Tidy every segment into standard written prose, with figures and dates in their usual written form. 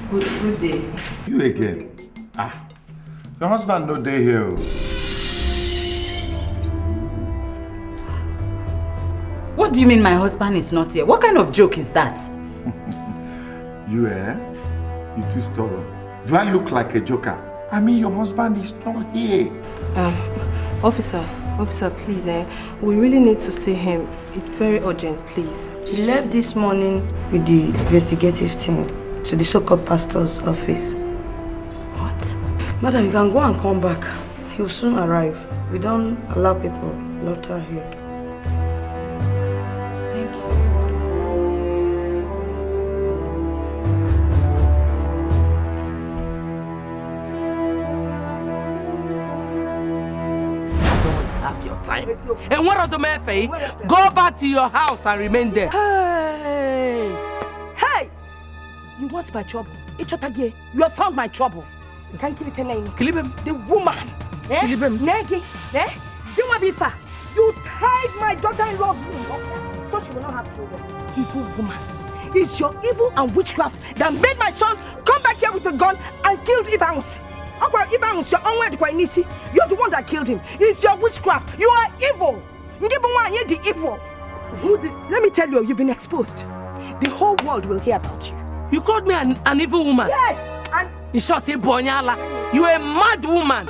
Good day. You again? Ah, your husband no day here. What do you mean my husband is not here? What kind of joke is that? You You too stubborn. Do I look like a joker? I mean, your husband is not here. Officer, please, we really need to see him. It's very urgent, please. He left this morning with the investigative team to the so-called pastor's office. What? Madam, you can go and come back. He will soon arrive. We don't allow people loiter here. Thank you. Have your time. And what are the men? Go back to your house and remain there. Hey! You want my trouble? You have found my trouble. You can't kill it name. Kill him. The woman. Kill him. You tied my daughter-in-law's womb so she will not have children. Evil woman. It's your evil and witchcraft that made my son come back here with a gun and killed Ibansi. You're the one that killed him. It's your witchcraft. You are evil. You're the evil. Let me tell you, you've been exposed. The whole world will hear about you. You called me an evil woman? Yes. And in short, Bonyala, you a mad woman.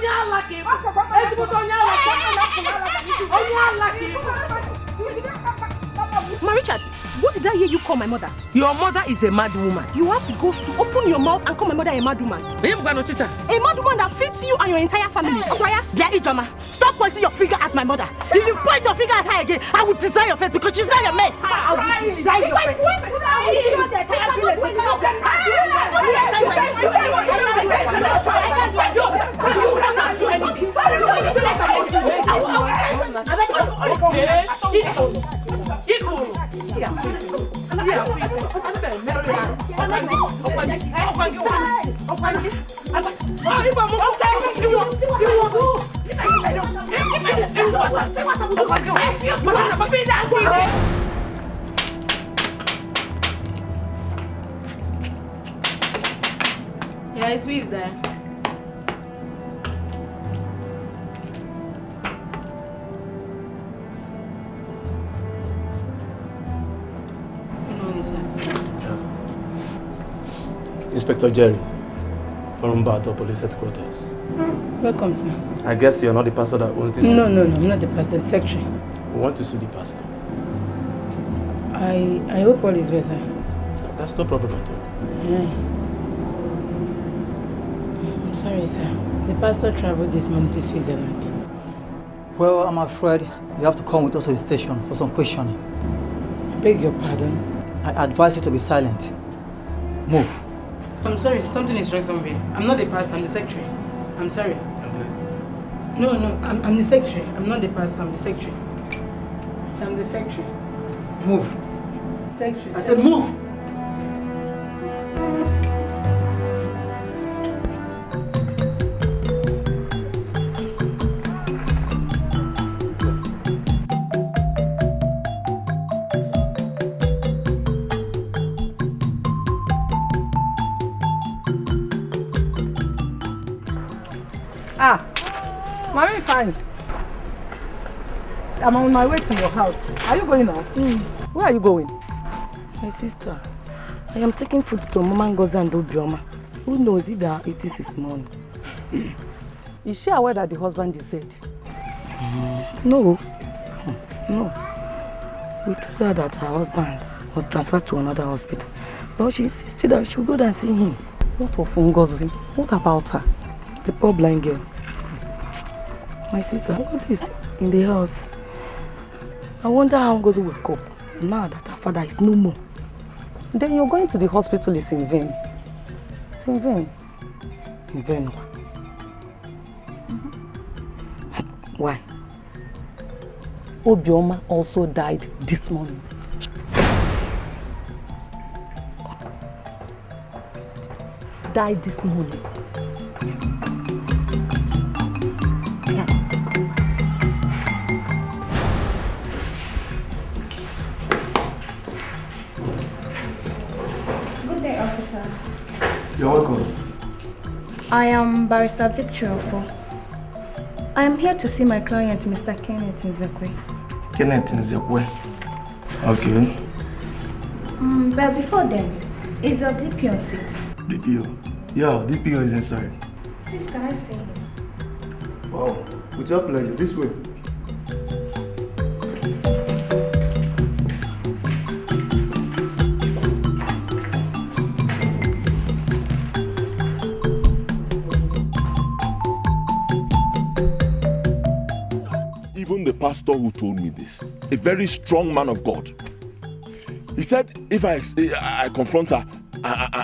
Ma Richard, what did I hear you call my mother? Your mother is a mad woman. You have the ghost to open your mouth and call my mother a mad woman. A mad woman that feeds you and your entire family. Stop pointing your finger at my mother. If you point your finger at her again, I will design your face because she's not your mate. I will design your face. Yeah, who is there? Inspector Jerry, from Bato Police Headquarters. Welcome, sir. I guess you're not the pastor that owns this? No, I'm not the pastor, the secretary. We want to see the pastor. I hope all is well, sir. That's no problem at all. Yeah. I'm sorry, sir. The pastor traveled this month to Switzerland. Well, I'm afraid you have to come with us to the station for some questioning. I beg your pardon? I advise you to be silent. Move. I'm sorry, something is wrong somewhere. I'm not the pastor, I'm the secretary. I'm sorry. No, I'm the secretary. I'm not the pastor, I'm the secretary. So I'm the secretary. Move. Secretary. I said move! Mommy, fine. I'm on my way to your house. Are you going now? Where are you going? My sister, I am taking food to Mama Ngozi and Obioma. Who knows if they are eating this morning? Is she aware that the husband is dead? No. We told her that her husband was transferred to another hospital. But she insisted that she should go there and see him. What of Ngozi? What about her? The poor blind girl. My sister, Ngozi is still in the house. I wonder how Ngozi will cope now that her father is no more. Then you're going to the hospital is in vain. It's in vain. In vain? Why? Obioma also died this morning. Died this morning. You're welcome. I am Barrister Victor Offor. I am here to see my client, Mr. Kenneth Nzekwe. Kenneth Nzekwe. Okay. But before then, is your DP on seat? DPO? Yeah, DPO is inside. Please, can I see him? Wow, with your pleasure. This way. Even the pastor who told me this, a very strong man of God, he said if I confront her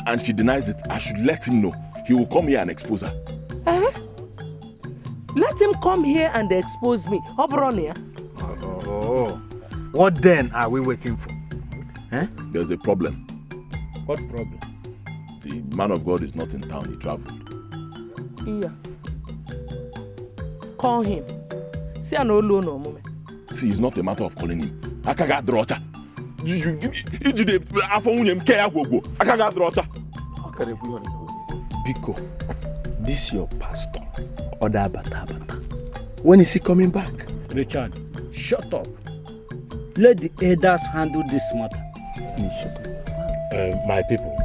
and she denies it, I should let him know. He will come here and expose her. Let him come here and expose me. Oh, what then are we waiting for? There's a problem. What problem? The man of God is not in town, he traveled. Yeah. Call him. See, I know no moment. See, it's not a matter of calling him. Akaga drocha. Biko, this your pastor. Oda bata. When is he coming back? Richard, shut up. Let the elders handle this matter. My people,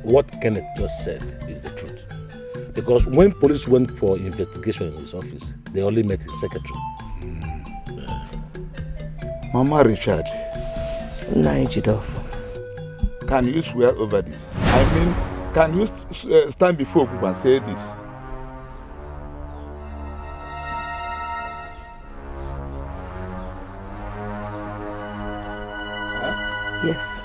what Kenneth just said is the truth. Because when police went for investigation in his office, they only met his secretary. Mama Richard. Can you swear over this? I mean, can you stand before people and say this? Yes.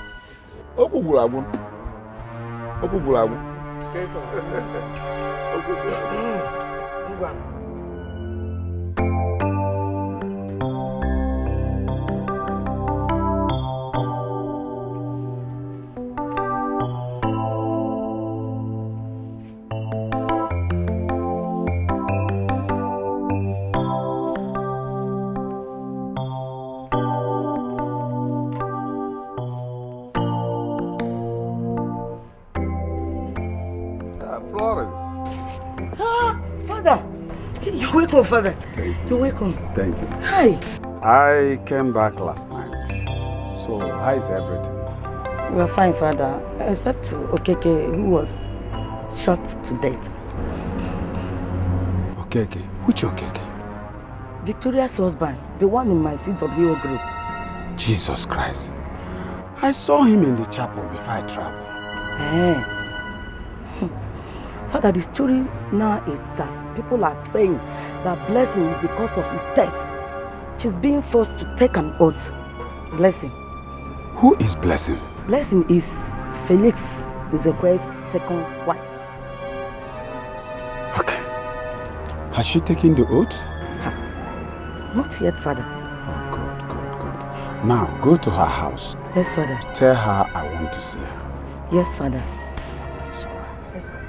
You're welcome, Father. You're welcome. Thank you. Hi. I came back last night. So, how is everything? We're fine, Father. Except Okeke, who was shot to death. Okeke? Which Okeke? Victoria's husband, the one in my CWO group. Jesus Christ. I saw him in the chapel before I traveled. Father, the story now is that people are saying that Blessing is the cause of his death. She's being forced to take an oath. Blessing. Who is Blessing? Blessing is Felix Nzekwe's second wife. Okay. Has she taken the oath? Not yet, Father. Oh, good. Now, go to her house. Yes, Father. Tell her I want to see her. Yes, Father. That's right. Yes, Father.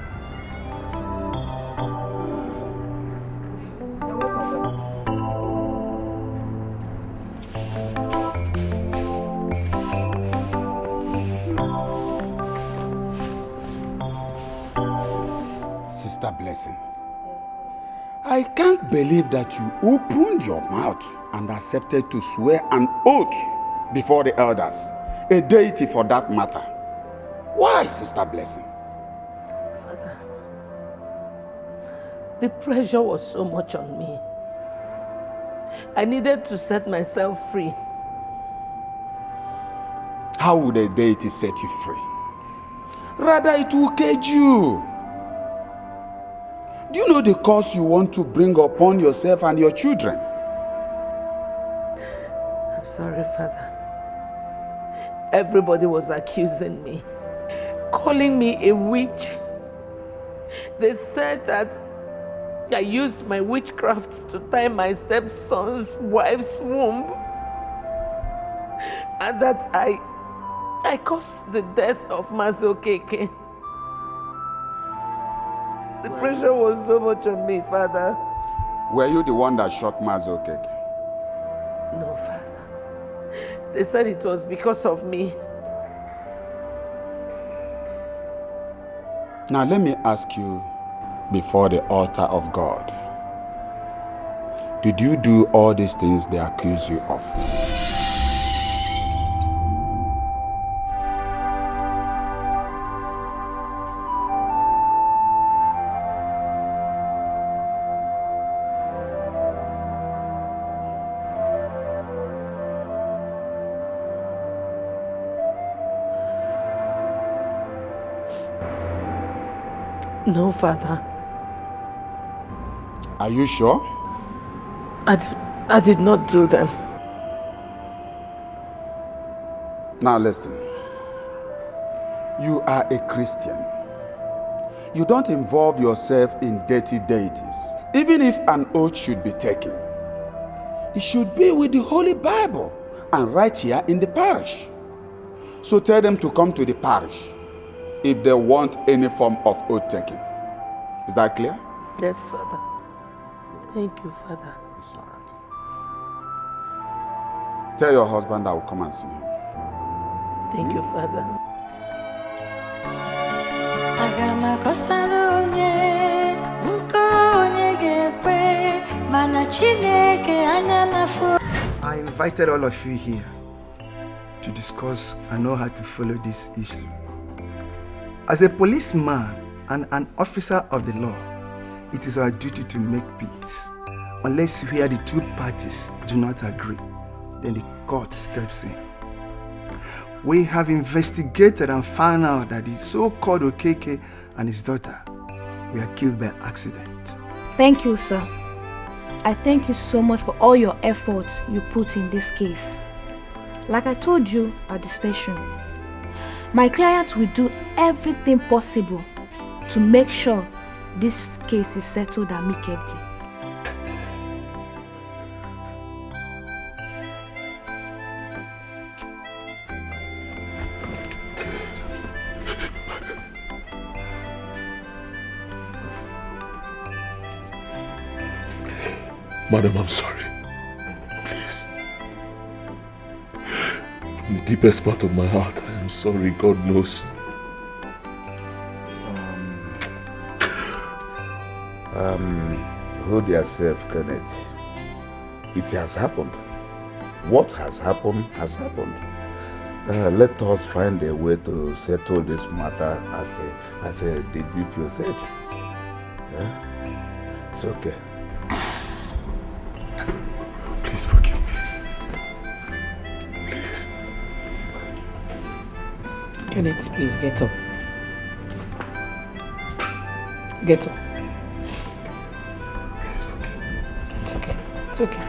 Sister Blessing. I can't believe that you opened your mouth and accepted to swear an oath before the elders, a deity for that matter. Why, Sister Blessing? Father, the pressure was so much on me. I needed to set myself free. How would a deity set you free? Rather, it will cage you. Do you know the curse you want to bring upon yourself and your children? I'm sorry, Father. Everybody was accusing me, calling me a witch. They said that I used my witchcraft to tie my stepson's wife's womb, and that I caused the death of Mazi Okeke. The pressure was so much on me, Father. Were you the one that shot Mazi Okeke? No, Father. They said it was because of me. Now let me ask you before the altar of God. Did you do all these things they accuse you of? No, Father. Are you sure? I did not do them. Now listen. You are a Christian. You don't involve yourself in dirty deities. Even if an oath should be taken, it should be with the Holy Bible and right here in the parish. So tell them to come to the parish if they want any form of oath taking. Is that clear? Yes, Father. Thank you, Father. It's all right. Tell your husband I will come and see him. Thank you, Father. I invited all of you here to discuss and know how to follow this issue. As a policeman and an officer of the law, it is our duty to make peace. Unless where the two parties do not agree, then the court steps in. We have investigated and found out that the so-called Okeke and his daughter were killed by accident. Thank you, sir. I thank you so much for all your efforts you put in this case. Like I told you at the station, my client will do everything possible to make sure this case is settled amicably. Madam, I'm sorry. Please. From the deepest part of my heart, I am sorry. God knows. Hold yourself, Kenneth. It has happened. What has happened has happened. Let us find a way to settle this matter as the DPO said. Yeah? It's okay. Please forgive me. Please. Kenneth, please get up. Get up. It's okay. It's okay.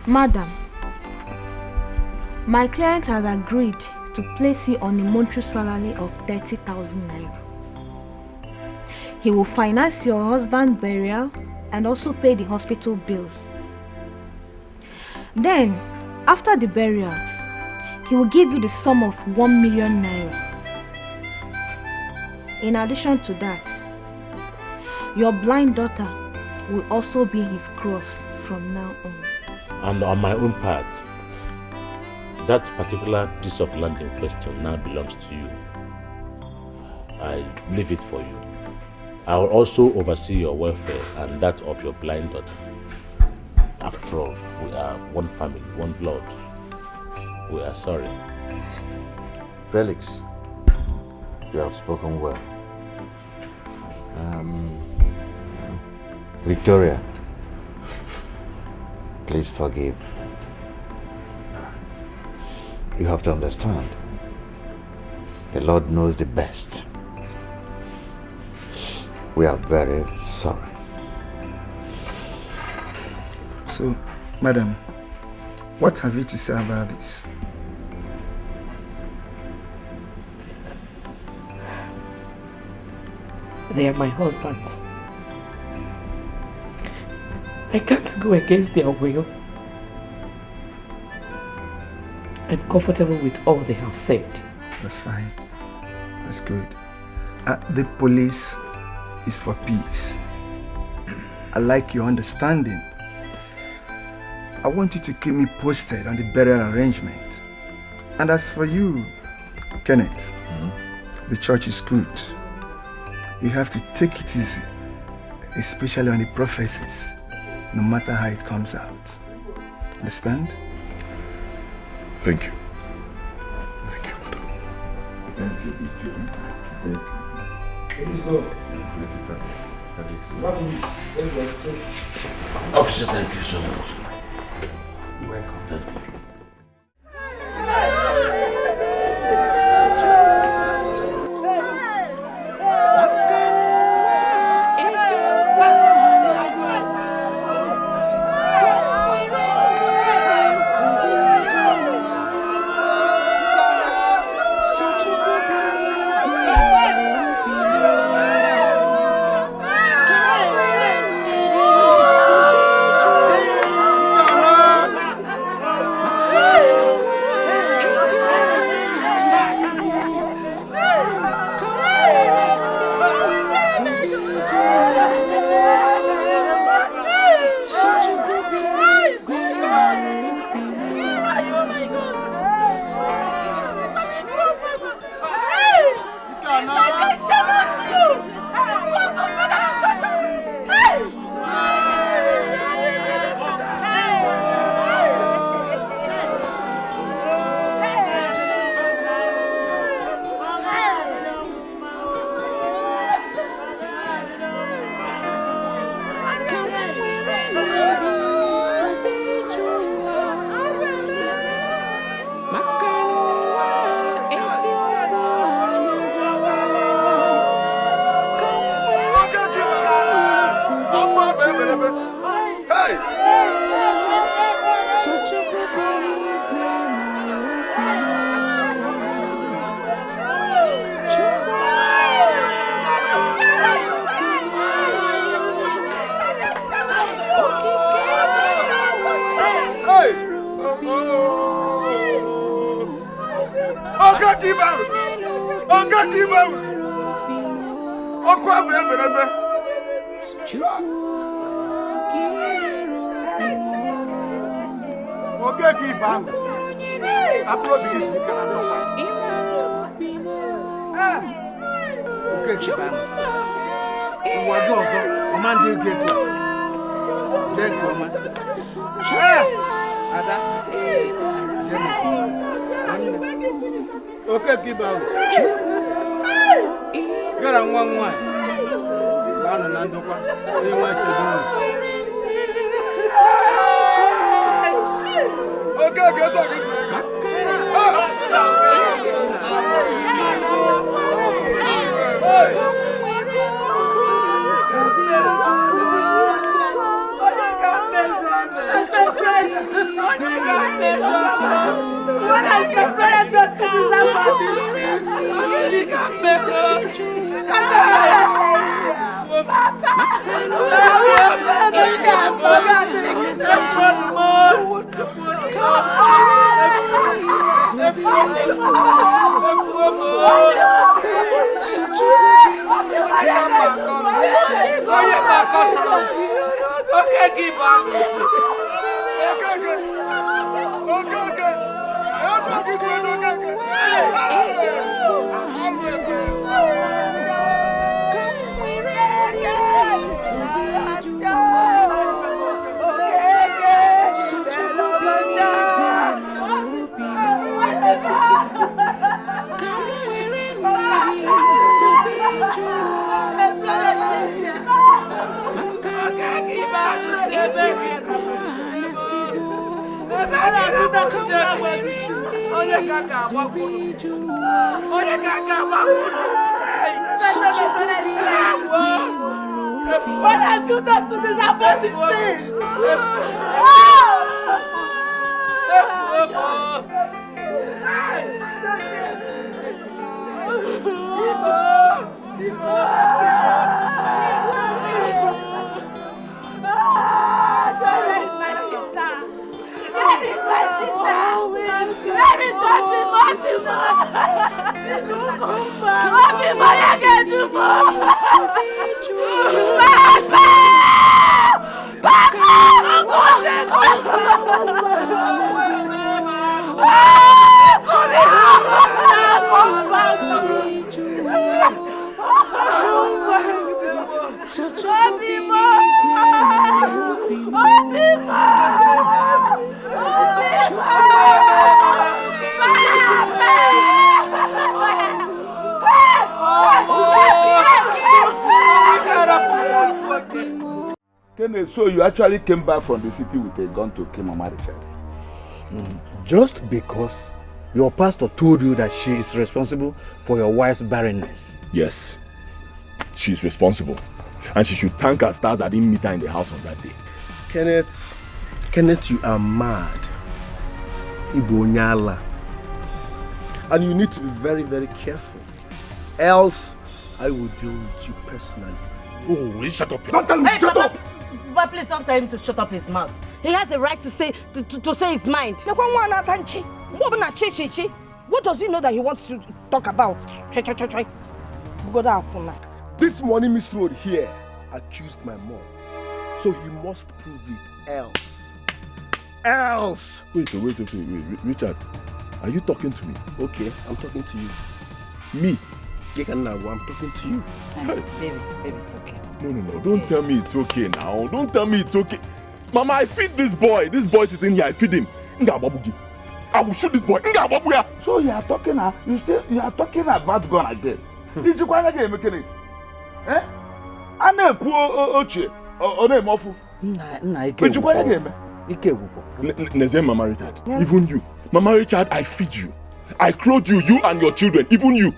Madam, my client has agreed to place you on a monthly salary of 30,000 naira. He will finance your husband's burial and also pay the hospital bills. Then, after the burial, he will give you the sum of 1 million naira. In addition to that, your blind daughter will also be his cross from now on. And on my own part, that particular piece of land in question now belongs to you. I leave it for you. I will also oversee your welfare and that of your blind daughter. After all, we are one family, one blood. We are sorry. Felix, you have spoken well. Victoria, please forgive. You have to understand, the Lord knows the best. We are very sorry. So, madam, what have you to say about this? They are my husbands. I can't go against their will. I'm comfortable with all they have said. That's fine. That's good. The police is for peace. I like your understanding. I want you to keep me posted on the burial arrangement. And as for you, Kenneth, the church is good. You have to take it easy, especially on the prophecies, no matter how it comes out. Understand? Thank you. Thank you. Thank you. Officer, thank you so much. You're welcome. Thank you. What have you done to disappoint these things? Kenneth, so you actually came back from the city with a gun to kill Mama Richard? Just because your pastor told you that she is responsible for your wife's barrenness. Yes, she's responsible. And she should thank her stars I didn't meet her in the house on that day. Kenneth, you are mad. Ibonyala. And you need to be very, very careful. Else, I will deal with you personally. Oh, shut up. Don't tell me, shut up! But please don't tell him to shut up his mouth. He has the right to say his mind. What does he know that he wants to talk about? Try. This morning, Miss Road here accused my mom. So he must prove it, else. Wait, Richard, are you talking to me? Okay, I'm talking to you. Me? I'm talking to you. Baby, it's okay. No, don't tell me it's okay now. Don't tell me it's okay. Mama, I feed this boy. This boy sitting here, I feed him. I will shoot this boy. So you are talking about gun again. Did you go again, Kenneth? Eh? Ane ku oche. One mofu. Did you go again? Nezem Mama Richard. Even you. Mama Richard, I feed you. I clothe you, you and your children, even you.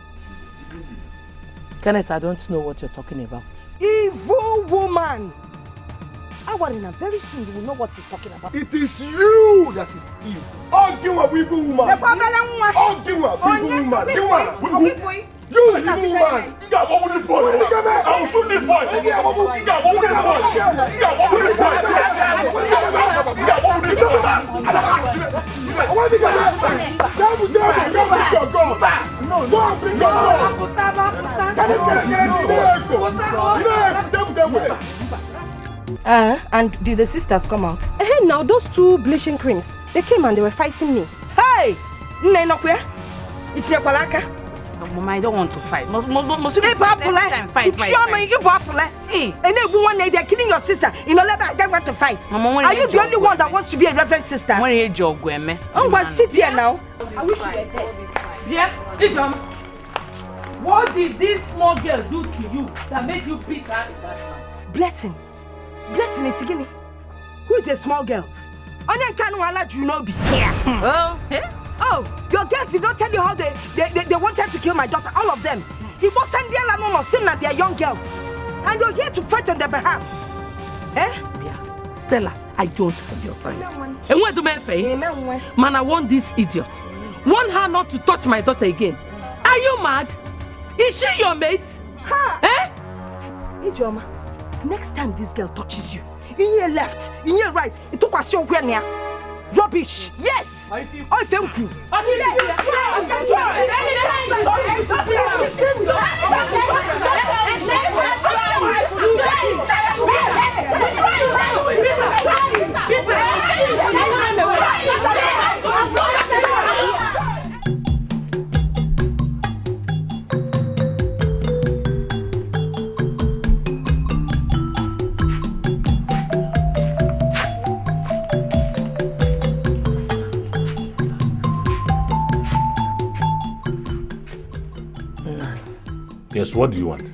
Kenneth, I don't know what you're talking about. Evil woman! Very soon you will know what he's talking about. It is you that is evil. Argue with evil woman. Argue with evil woman. You evil woman. What with this boy? I will shoot this boy. What with this And did the sisters come out? Hey, now those two bleaching creams, they came and they were fighting me. Hey! It's your palaka. Mama, I don't want to fight. Hey, and everyone they're killing your sister. You know, let them want to fight. Are you the only one that wants to be a reverend sister? I'm going to sit here now. I wish you were dead. Yeah, Ijoma. What did this small girl do to you that made you beat her in that way? Blessing is Igini. Who is a small girl? Onion Kanuala Junobi. Oh, your girls did not tell you how they wanted to kill my daughter, all of them. It was Sandiela no Simna, they are young girls. And you're here to fight on their behalf. Yeah. Stella, I don't have your time. And what do I say? Man, I want this idiot. Want her not to touch my daughter again. Are you mad? Is she your mate? Ijoma, next time this girl touches you, in your left, in your right, it took us your near. Rubbish! Yes! I feel cool. Yes, what do you want?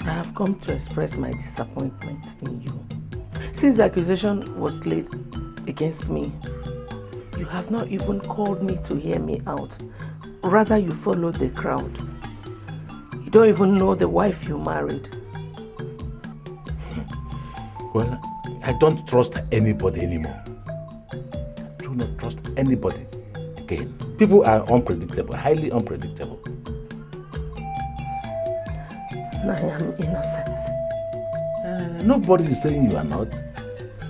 I have come to express my disappointment in you. Since the accusation was laid against me, you have not even called me to hear me out. Rather, you followed the crowd. You don't even know the wife you married. Well, I don't trust anybody anymore. I do not trust anybody again. People are unpredictable, highly unpredictable. I am innocent. Nobody is saying you are not.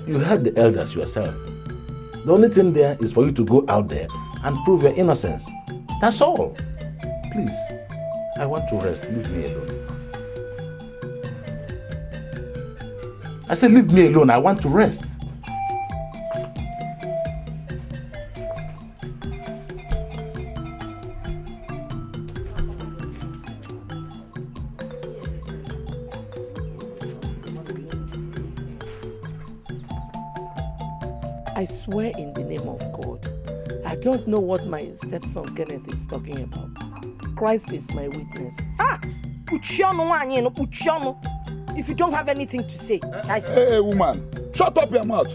You heard the elders yourself. The only thing there is for you to go out there and prove your innocence. That's all. Please, I want to rest. Leave me alone. I said leave me alone. I want to rest. I swear in the name of God, I don't know what my stepson Kenneth is talking about. Christ is my witness. If you don't have anything to say. Hey, woman, shut up your mouth.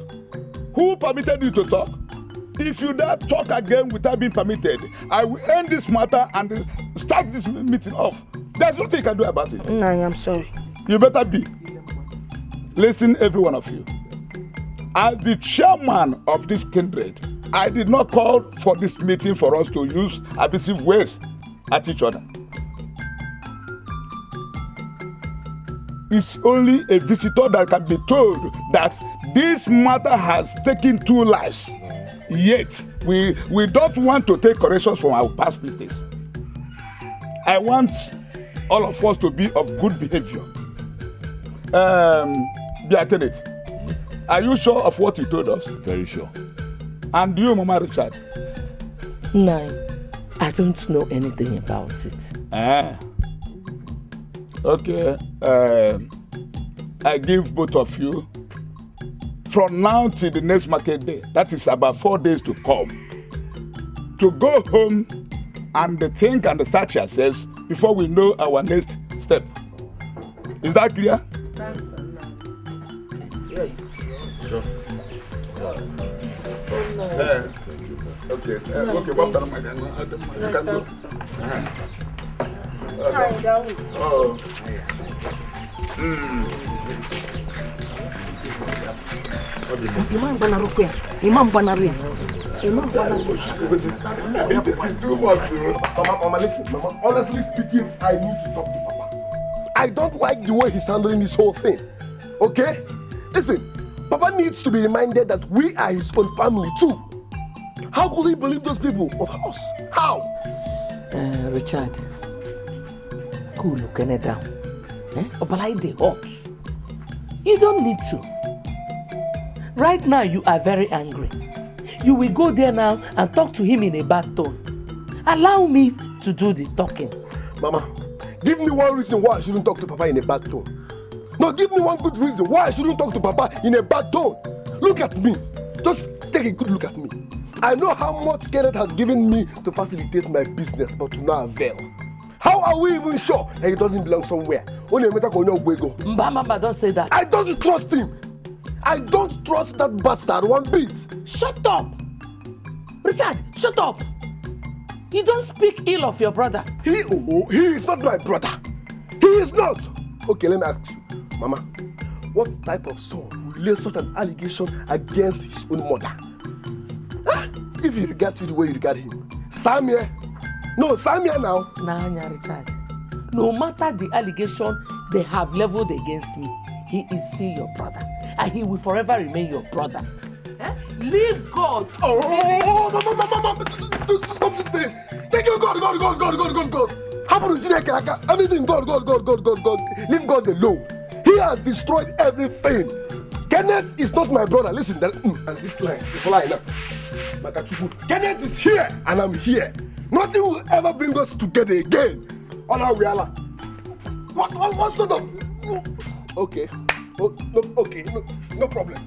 Who permitted you to talk? If you dare talk again without being permitted, I will end this matter and start this meeting off. There's nothing you can do about it. No, I'm sorry. You better be. Listen, every one of you. As the chairman of this kindred, I did not call for this meeting for us to use abusive words at each other. It's only a visitor that can be told that this matter has taken 2 lives. Yet, we don't want to take corrections from our past mistakes. I want all of us to be of good behavior. Kenneth, are you sure of what you told us? Very sure. And you, Mama Richard? No, I don't know anything about it. Okay. I give both of you from now till the next market day, that is about 4 days to come, to go home and think and search yourselves before we know our next step. Is that clear? Okay. What time am I done? You can go. Oh. This is too much. Mama, listen. Mama, honestly speaking, I need to talk to Papa. I don't like the way he's handling this whole thing. Okay? Listen, Papa needs to be reminded that we are his own family too. How could he believe those people over us? How? Richard, cool, Kenneth down. Obala dey hot. You don't need to. Right now, you are very angry. You will go there now and talk to him in a bad tone. Allow me to do the talking. Mama, give me one reason why I shouldn't talk to Papa in a bad tone. No, give me one good reason why I shouldn't talk to Papa in a bad tone. Look at me. Just take a good look at me. I know how much Kenneth has given me to facilitate my business, but to no avail. How are we even sure that he doesn't belong somewhere? Mama, don't say that. I don't trust him. I don't trust that bastard one bit. Shut up! Richard, shut up! You don't speak ill of your brother. He is not my brother. He is not. Okay, let me ask you, Mama, what type of son will lay such an allegation against his own mother? Huh? If he regards you the way you regard him. Samia. No, Samia now. Nah, Richard. No matter the allegation they have leveled against me, he is still your brother. And he will forever remain your brother. Leave God. Mama, stop this thing. Thank you, God. Happen to Dikeh, everything, God. Leave God alone. He has destroyed everything. Kenneth is not my brother. Listen, and this line, Kenneth is here, and I'm here. Nothing will ever bring us together again. What sort of... Okay. No problem.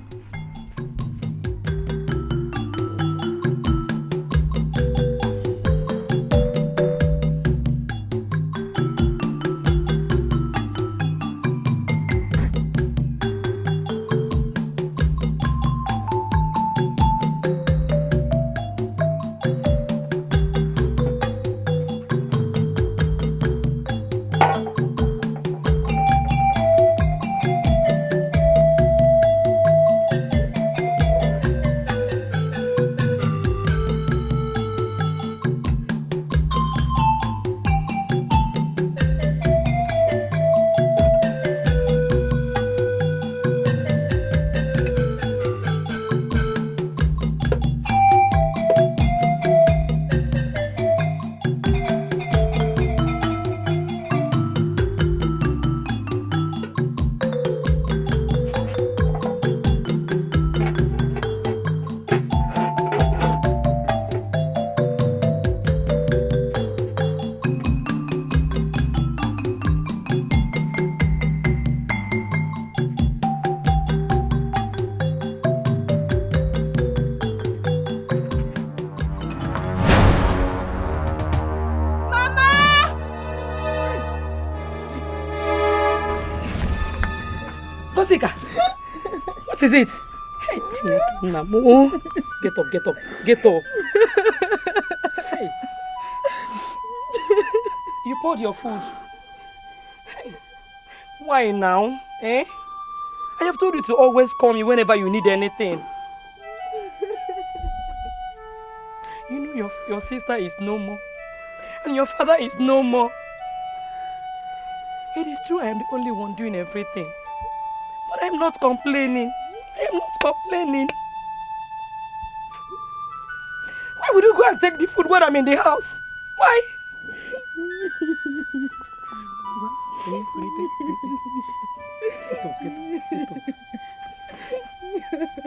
Ngozika, what is it? Hey, Namo. Get up, get up, get up. Hey. You poured your food. Hey. Why now? Eh? I have told you to always call me whenever you need anything. You know your sister is no more. And your father is no more. It is true I am the only one doing everything. But I'm not complaining. I am not complaining. Why would you go and take the food when I'm in the house? Why? Get up. Sit.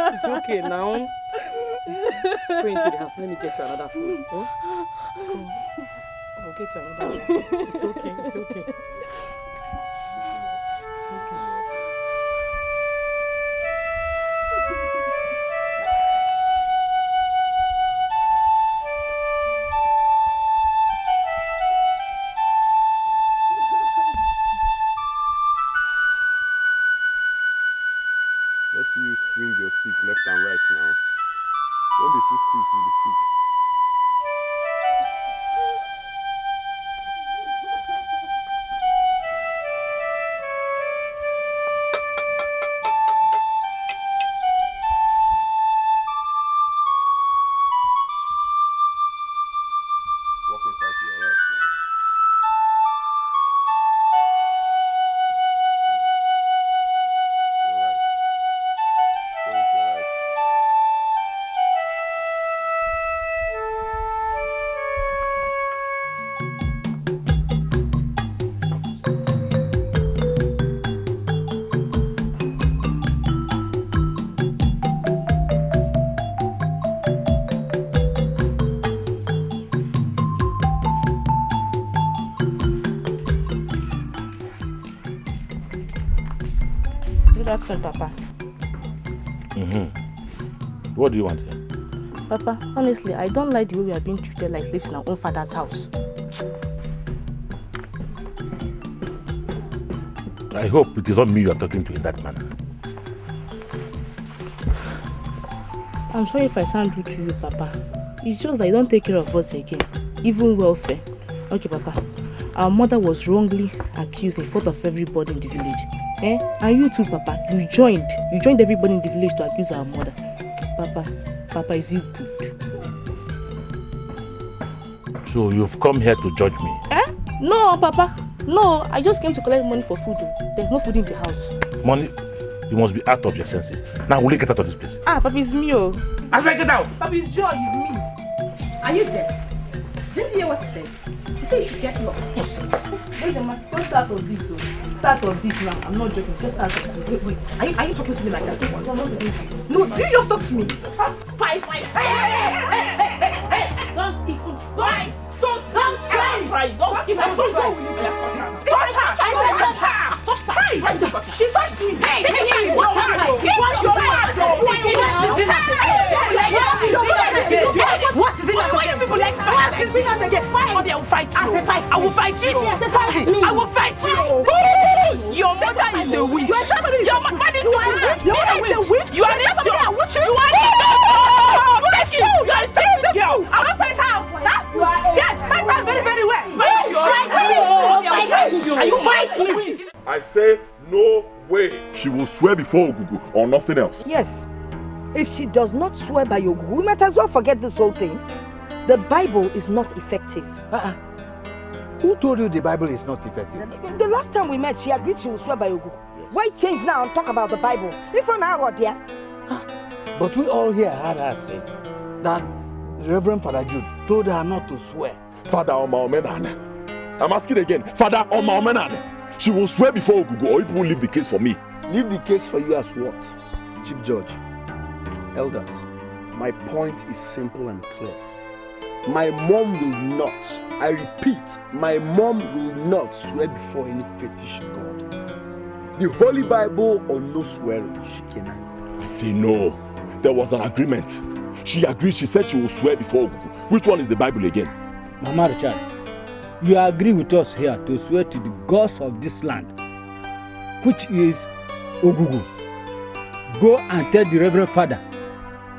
It's okay now. Go into the house. Let me get you another food. Oh? I'll get you another food. It's okay. Let's see you swing your stick left and right now. Don't be too stiff with the stick. Walk inside to your right now. Your right. Going to your right. Good afternoon, Papa. What do you want here? Papa, honestly, I don't like the way we are being treated like slaves in our own father's house. I hope it is not me you are talking to in that manner. I'm sorry if I sound rude to you, Papa. It's just that you don't take care of us again, even welfare. Okay, Papa. Our mother was wrongly accused in front of everybody in the village. Eh? And you too, Papa. You joined everybody in the village to accuse our mother. Papa, is it good? So you've come here to judge me? Eh? No, Papa. No, I just came to collect money for food. There's no food in the house. Money? You must be out of your senses. Now, will you get out of this place? Papa, it's me. I said get out! Papa, it's Joy, it's me. Are you there? Didn't you hear what he said? He said you should get lost. Wait a minute, don't start on this though. Start on this now. I'm not joking. Just start on this. Wait. Are you talking to me like that? No, I'm not talking to you. No, do you just talk to me? Fight. Don't even try. Don't try. Don't even try. Touch her. She touched me. Hey, what is it? Why do people like fight? What is it again? Fight. I will fight you. I will fight you. I will fight you. Your mother is a witch. Your mother is a witch. You are a witch. You are a witch. You are a stupid girl. I will fight her. Yes, fight her very, very well. Are you fighting me? I say no way. She will swear before Ogugu or nothing else. Yes. If she does not swear by Ogugu, we might as well forget this whole thing. The Bible is not effective. Who told you the Bible is not effective? The last time we met, she agreed she will swear by Ogugu. Yes. Why change now and talk about the Bible? If an hour, dear. But we all here heard her say that Reverend Father Jude told her not to swear. Father Oma Omenane. I'm asking again. Father Oma Omenane. She will swear before Ogugu or people will leave the case for me. Leave the case for you as what? Chief Judge, elders, my point is simple and clear. my mom will not, I repeat, my mom will not swear before any fetish god. The Holy Bible or no swearing, she cannot. I say no. There was an agreement. She agreed, she said she will swear before Ogugu. Which one is the Bible again? Mama Richard, you agree with us here to swear to the gods of this land, which is Ogugu. Go and tell the Reverend Father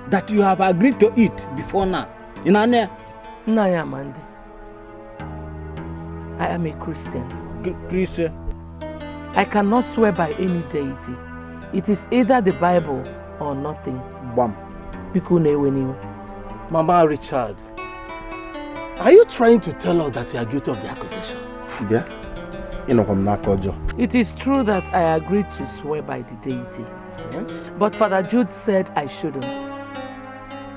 that you have agreed to it before now. Naya Mandi, I am a Christian. Christian? I cannot swear by any deity. It is either the Bible or nothing. Bam. Mama Richard, are you trying to tell us that you are guilty of the accusation? Yeah. It is true that I agreed to swear by the deity. But Father Jude said I shouldn't.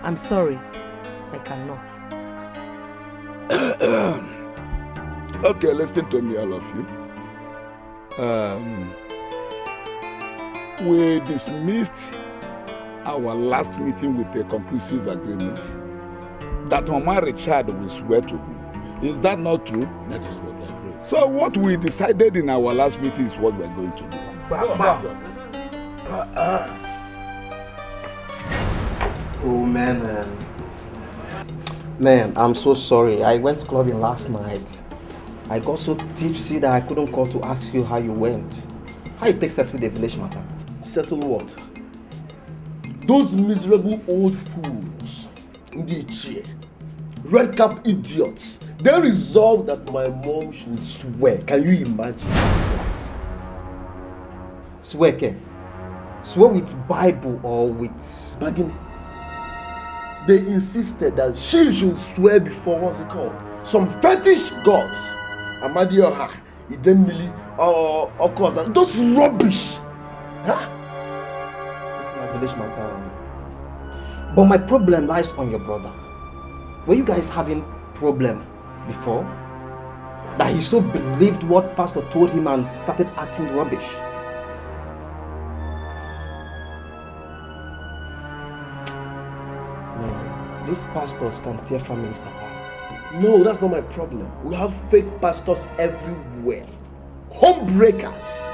I'm sorry, I cannot. Okay, listen to me, all of you. We dismissed our last meeting with a conclusive agreement that Mama Richard will swear to. Is that not true? That is what we agreed. So what we decided in our last meeting is what we're going to do. Oh man, man, I'm so sorry. I went clubbing last night. I got so tipsy that I couldn't call to ask you how you went. How you take settle the village matter? Settle what? Those miserable old fools in the chair, red cap idiots, they resolved that my mom should swear. Can you imagine? What? Swear, Ken? Swear with Bible or with bargaining? They insisted that she should swear before, what's it called? Some fetish gods. Amadioha, Idemili, or Okoza. Those rubbish. Huh? It's not village matter. But my problem lies on your brother. Were you guys having problem before? That he so believed what pastor told him and started acting rubbish? Man, these pastors can tear families apart. No, that's not my problem. We have fake pastors everywhere. Homebreakers.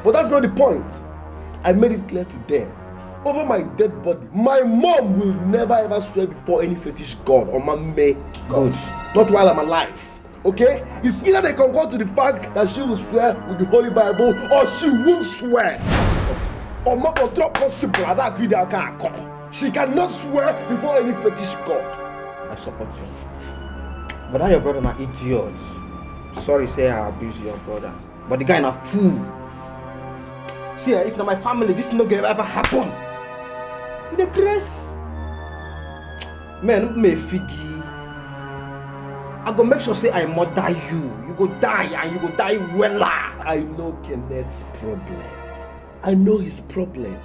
But that's not the point. I made it clear to them. Over my dead body, my mom will never ever swear before any fetish god or my may god. Not while I'm alive. Okay? It's either they concur to the fact that she will swear with the Holy Bible or she won't swear. Or not possible. She cannot swear before any fetish god. I support you. But that your brother na idiot. Sorry say I abuse your brother. But the guy na fool. See, if na my family, this no going ever happen. With the grace. Man, me figgy. I go make sure say I murder you. You go die and you go die well. I know Kenneth's problem. I know his problem.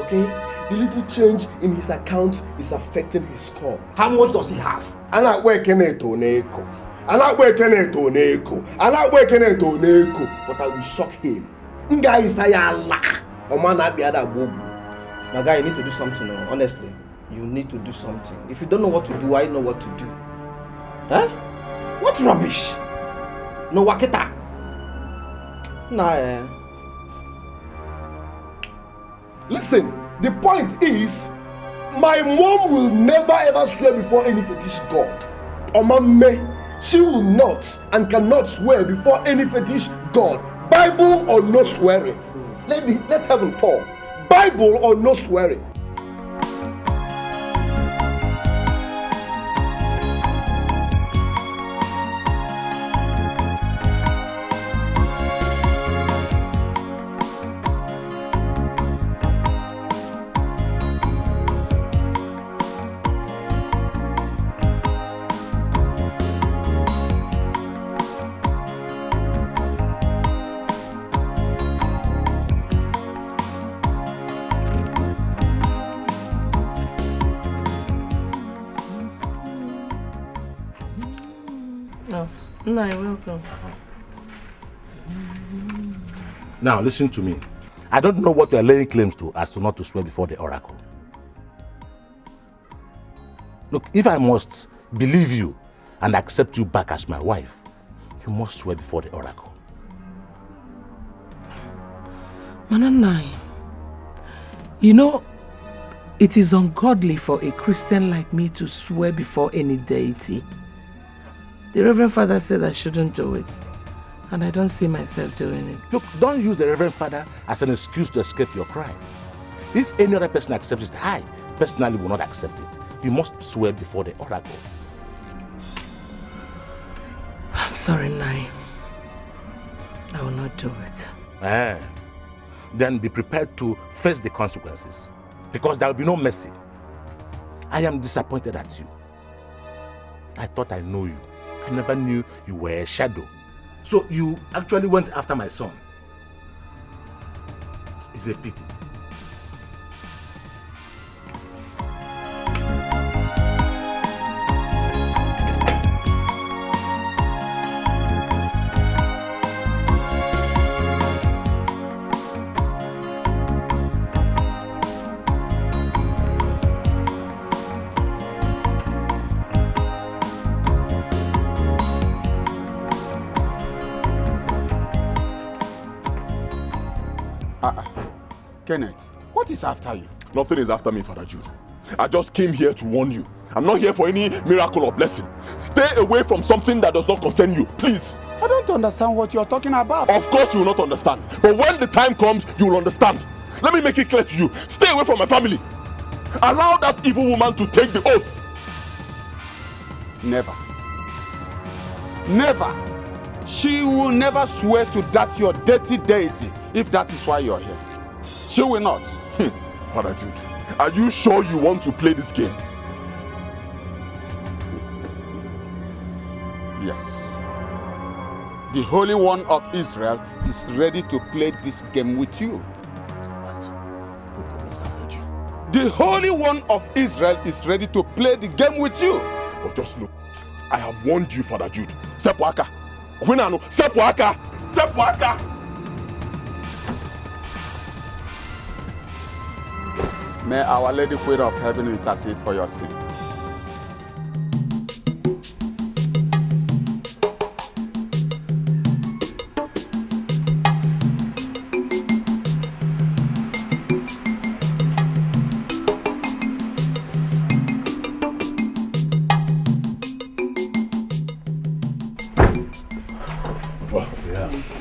Okay? The little change in his account is affecting his score. How much does he have? I'm not working it on echo. I'm not working it on echo. I'm not working it on echo. But I will shock him. Guy is a lack. Or man, not be other book. Now, guy, you need to do something. Honestly, you need to do something. If you don't know what to do, I know what to do. Huh? What rubbish? No waketa. Nah. Listen. The point is, my mom will never ever swear before any fetish god. Or my may, she will not and cannot swear before any fetish god. Bible or no swearing. Let heaven fall. Bible or no swearing. No, welcome. Now, listen to me. I don't know what you are laying claims to as to not to swear before the oracle. Look, if I must believe you, and accept you back as my wife, you must swear before the oracle. Mananai, you know, it is ungodly for a Christian like me to swear before any deity. The Reverend Father said I shouldn't do it, and I don't see myself doing it. Look, don't use the Reverend Father as an excuse to escape your crime. If any other person accepts it, I personally will not accept it. You must swear before the oracle. I'm sorry, Nai. I will not do it. Then be prepared to face the consequences, because there will be no mercy. I am disappointed at you. I thought I knew you. I never knew you were a shadow. So you actually went after my son. It's a pity. Kenneth, what is after you? Nothing is after me, Father Jude. I just came here to warn you. I'm not here for any miracle or blessing. Stay away from something that does not concern you, please. I don't understand what you're talking about. Of course you will not understand. But when the time comes, you will understand. Let me make it clear to you. Stay away from my family. Allow that evil woman to take the oath. Never. Never. She will never swear to that your dirty deity, if that is why you're here. She will not. Father Jude, are you sure you want to play this game? Yes. The Holy One of Israel is ready to play this game with you. Right. No problems, I've heard you. The Holy One of Israel is ready to play the game with you. But just know, I have warned you, Father Jude. Sepwaka. Winano, Sepwaka. Sepwaka. May Our Lady Queen of Heaven intercede for your sin.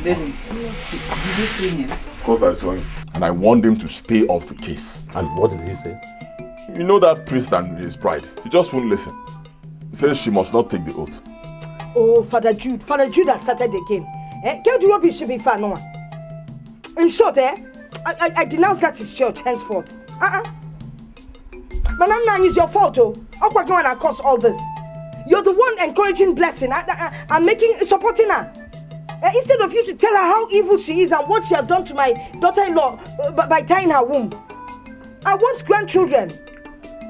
Baby, did you see him? Of course I saw him. And I warned him to stay off the case. And what did he say? You know that priest and his pride. He just won't listen. He says she must not take the oath. Oh, Father Jude has started again. Can't you be shipping for no one? In short, I denounce that his church henceforth. Manana is your fault, oh. How can I cause all this? You're the one encouraging blessing. I'm supporting her. Instead of you to tell her how evil she is and what she has done to my daughter-in-law by tying her womb. I want grandchildren.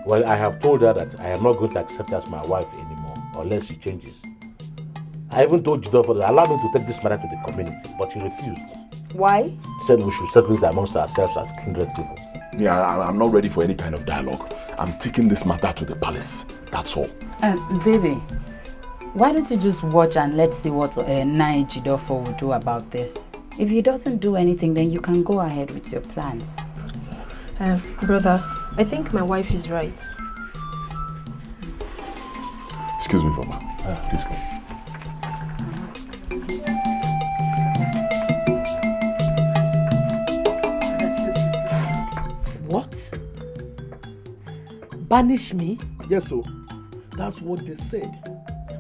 Well, I have told her that I am not going to accept her as my wife anymore unless she changes. I even told Jidofo to allow me to take this matter to the community, but he refused. Why? He said we should settle it amongst ourselves as kindred people. Yeah, I'm not ready for any kind of dialogue. I'm taking this matter to the palace. That's all. Baby, why don't you just watch and let's see what Jidofo will do about this? If he doesn't do anything, then you can go ahead with your plans. Brother, I think my wife is right. Excuse me, Mama. Please go. What? Banish me? Yes, sir. That's what they said.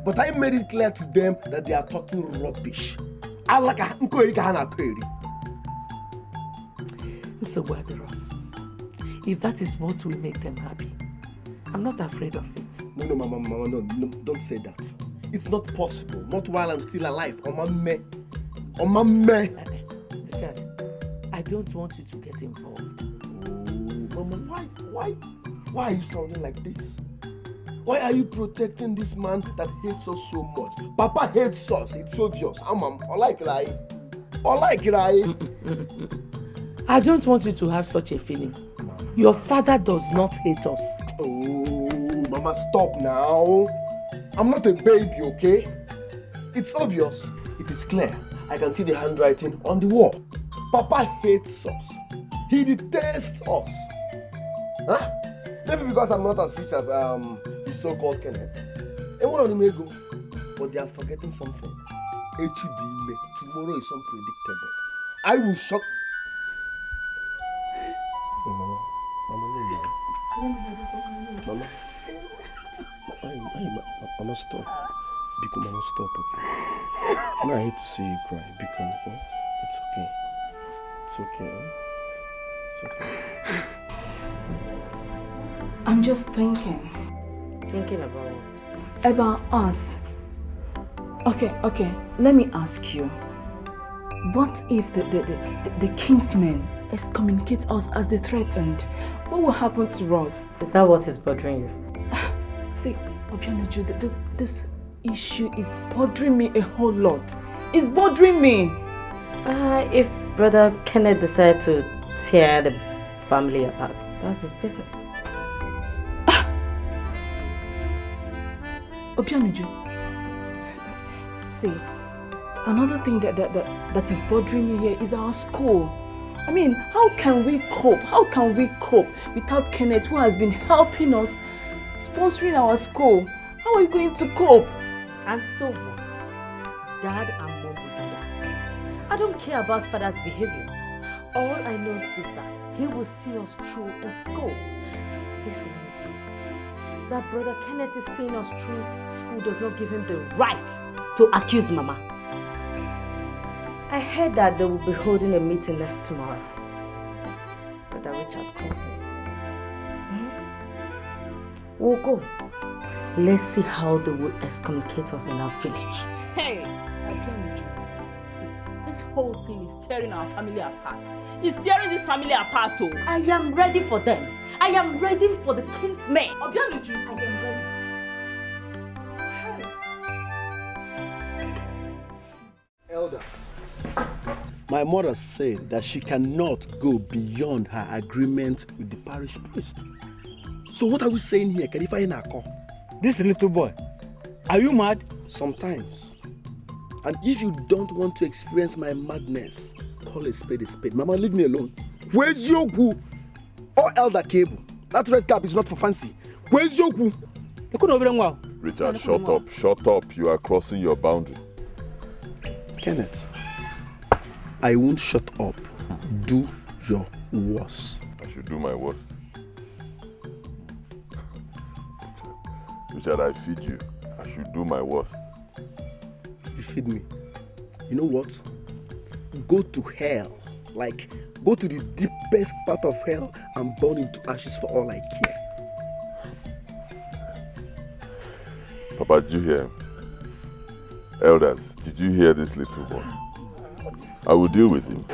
But I made it clear to them that they are talking rubbish. So, if that is what will make them happy, I'm not afraid of it. No, Mama, no, don't say that. It's not possible. Not while I'm still alive. Richard, I don't want you to get involved. Oh, Mama, why are you sounding like this? Why are you protecting this man that hates us so much? Papa hates us, it's obvious. I don't want you to have such a feeling. Your father does not hate us. Oh, Mama, stop now. I'm not a baby, okay? It's obvious. It is clear. I can see the handwriting on the wall. Papa hates us. He detests us. Huh? Maybe because I'm not as rich as his so-called Kenneth. And one of them may go. But they are forgetting something. HDM. Tomorrow is unpredictable. I will shock. Hey, Mama. Mama, Mama, stop. Because Mama, stop, okay? No, I hate to see you cry. Because it's okay. It's okay. It's okay. I'm just thinking. Thinking about what? About us. Okay. Let me ask you. What if the kinsmen excommunicate us as they threatened? What will happen to us? Is that what is bothering you? See, Obianuju, this issue is bothering me a whole lot. It's bothering me. If Brother Kenneth decides to tear the family apart, that's his business. Obianuju, see, another thing that is bothering me here is our school. I mean, how can we cope? How can we cope without Kenneth, who has been helping us, sponsoring our school? How are you going to cope? And so what? Dad and Mom will do that. I don't care about Father's behavior. All I know is that he will see us through in school. Listen to me. That Brother Kenneth is seeing us through school does not give him the right to accuse Mama. I heard that they will be holding a meeting next tomorrow. Brother Richard called me. We'll go. Let's see how they will excommunicate us in our village. Hey, Obianuju, see, this whole thing is tearing our family apart. It's tearing this family apart, oh. I am ready for them. I am ready for the kinsmen. Obianuju, I am ready. Elders, my mother said that she cannot go beyond her agreement with the parish priest. So what are we saying here? This little boy, are you mad? Sometimes. And if you don't want to experience my madness, call a spade a spade. Mama, leave me alone. Where's your goo? Or elder cable. That red cap is not for fancy. Where's your goo? Richard, shut up. Shut up. You are crossing your boundary. Kenneth, I won't shut up. Do your worst. I should do my worst. Richard, I feed you. I should do my worst. You feed me. You know what? Go to hell. Like, go to the deepest part of hell and burn into ashes for all I care. Papa, did you hear him? Elders, did you hear this little boy? I will deal with him.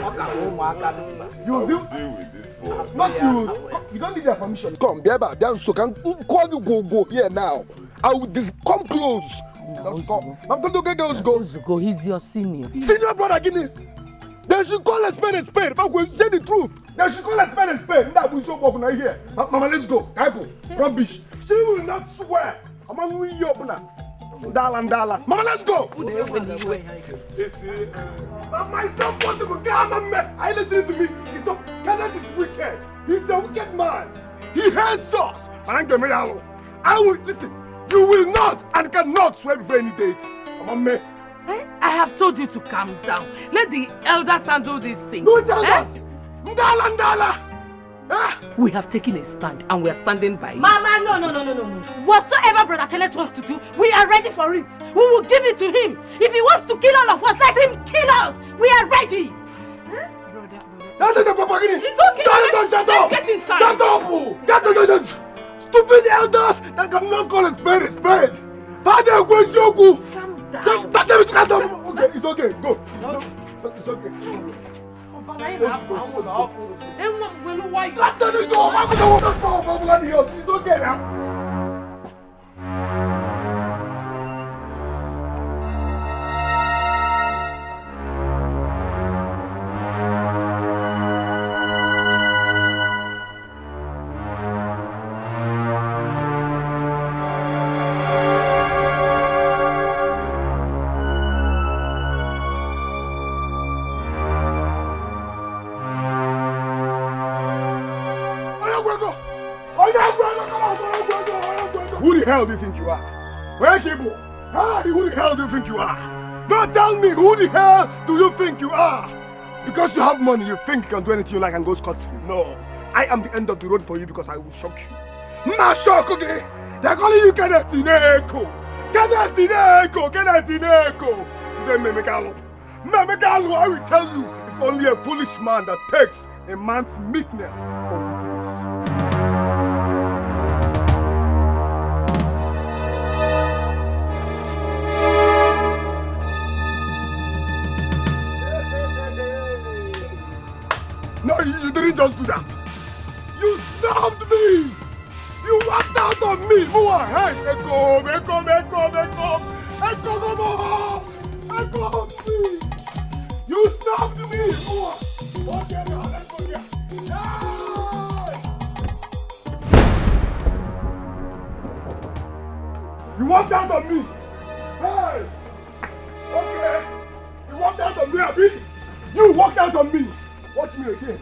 You will deal with this boy. Not you. You don't need their permission. Come, so can call you go here now. I will come close. I'm going to get those go. He's your senior. Senior brother, Guinea. They should call a spade a spade. If I will say the truth, they should call a spade a spade. That will show up here. Mama, let's go. Kaipo, rubbish. She will not swear. I'm going to open her. Dala. Mama, let's go. Mama, it's not possible. I listen to me. It's not. Kenneth is wicked. He's a wicked man. He hates us. I will listen. You will not and cannot swear before any date. Mama, I have told you to calm down. Let the elders handle this thing. No elders. Ndala. We have taken a stand and we are standing by it. Mama, no. Whatsoever Brother Kenneth wants to do, we are ready for it. We will give it to him. If he wants to kill all of us, let him kill us. We are ready. That is the Papagini. It's okay. Shut Let's get inside. Shut up. Stupid elders that cannot call a spade a spade. Father, where's your goo? Calm down. Okay, it's okay. Go. It's okay. It's okay now. Who the hell do you think you are? Where people? Who the hell do you think you are? No, tell me, who the hell do you think you are? Because you have money, you think you can do anything you like and go scot-free. No, I am the end of the road for you because I will shock you. Not shock, okay? They're calling you Kenneth Edo. Kenneth Edo. Kenneth Edo. Today, Memegalo, I will tell you, it's only a foolish man that takes a man's meekness for weakness. No, you didn't just do that. You stabbed me. You walked out on me. Hey, Echo. You stabbed me. Okay, let's go here. You walked out on me. Hey. Okay. You walked out on me, Abi. You walked out on me. Watch me again.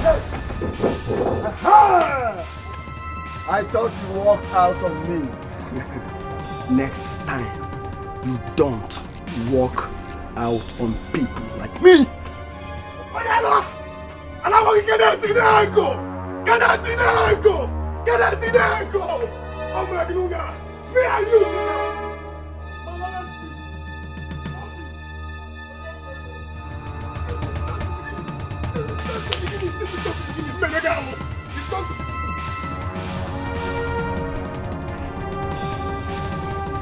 Yes. Aha! I thought you walked out on me. Next time, you don't walk out on people like me. And I'm going to get me and you.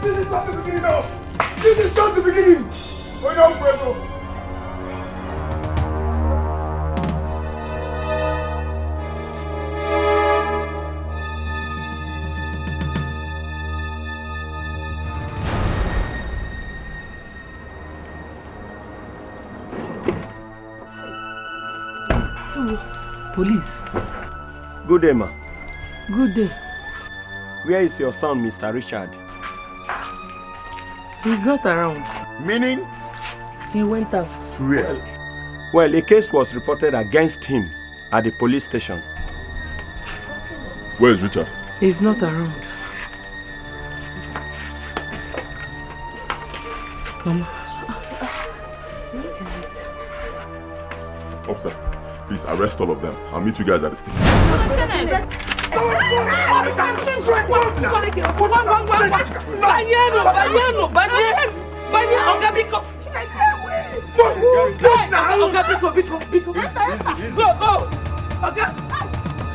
This is not the beginning now. This is not the beginning. Wait on, Pueblo. Police. Good day, ma. Good day. Where is your son, Mr. Richard? He's not around. Meaning? He went out. Well, a case was reported against him at the police station. Where is Richard? He's not around. Mama. Officer, please arrest all of them. I'll meet you guys at the station.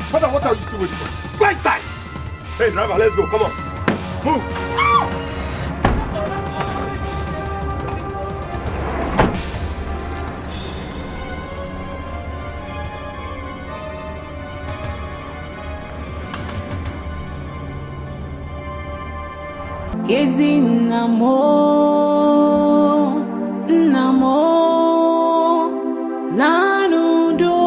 Father, what are you still waiting for? Go inside! Hey, driver, let's go. Come on. Move! Esin namo lanudo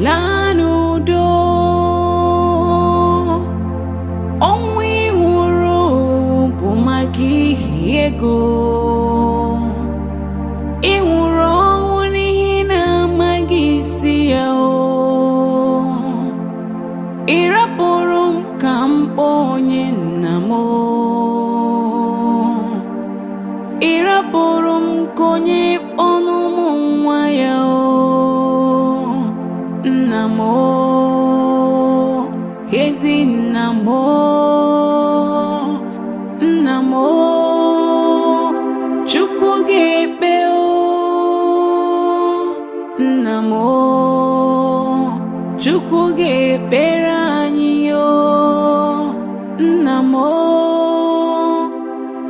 lanudo onwe hụrụ bụ maka ego ịhụrụ ọnwụ n'ihi na amaghị isi ya ịrapụrụ m ka m kpọọ onye nna m ịrapụrụ m ka onye ọnụ ụmụ nwa ya nna m ezi nna m nna m Chukwu ga-ekpe nna m Chukwu ga-ekpere anyị nna m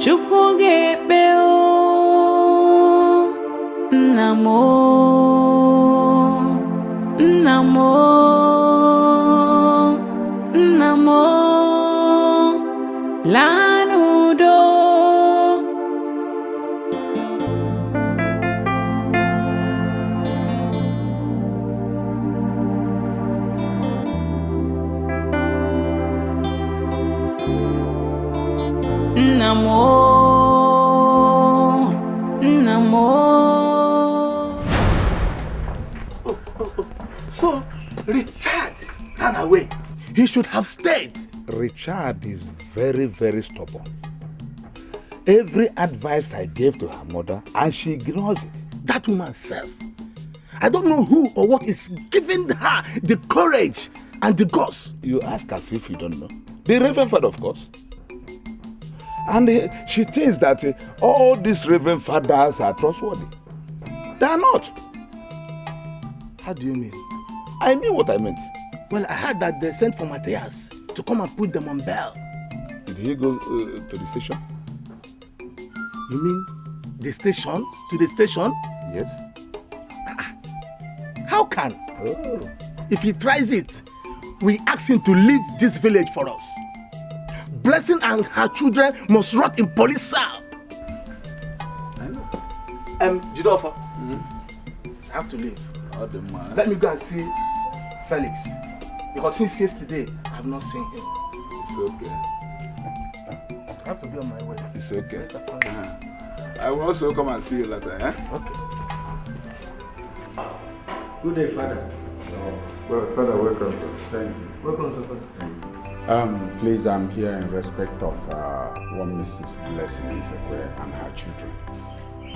Chukwu ga-ekpe nna m nna m nna m laa n'udo So, Richard ran away. He should have stayed. Richard is very, very stubborn. Every advice I gave to her mother, and she ignores it. That woman self. I don't know who or what is giving her the courage and the guts. You ask as if you don't know. The Reverend Father, of course. And she thinks that all these Reverend Fathers are trustworthy. They are not. How do you mean? I mean what I meant. Well, I heard that they sent for Matthias to come and put them on bail. Did he go to the station? You mean the station? To the station? Yes. How can? If he tries it, we ask him to leave this village for us. Blessing and her children must rot in police cell. I know. Jidoffa, I have to leave. Let me go and see Felix. Because since yesterday, I have not seen him. It's okay. I have to be on my way. It's okay. I will also come and see you later, eh? Okay. Good day, Father. Well, Father, welcome. Thank you. Welcome, sir, Father. Please, I'm here in respect of one Mrs. Blessing Ndubisi and her children.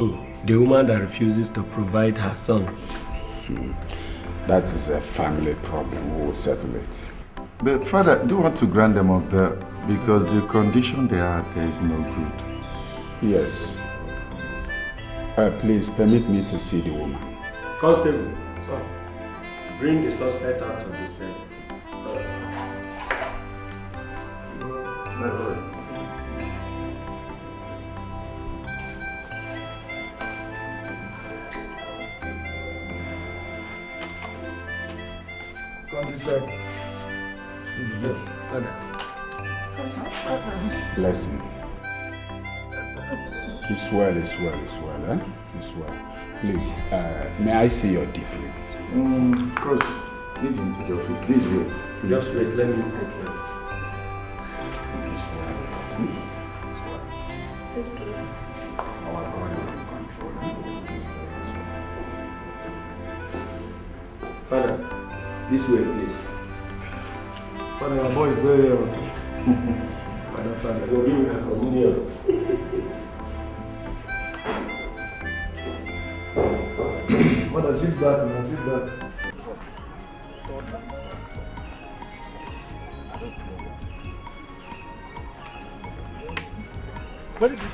Oh, the woman that refuses to provide her son. That is a family problem. We will settle it. But Father, do you want to grant them a bail? Because the condition they are, there is no good. Yes. Please, permit me to see the woman. Constable, sir, bring the suspect out of the cell. Blessing. It's well, eh? It's well. Please, may I see your DP? Of course. Lead him to the office. Please wait. Just wait, let me take care. Our God is in control. Father, this way, please. Father, your boy is very well. Father, you're giving a communion. Mother, sit back, man, sit back. What did you...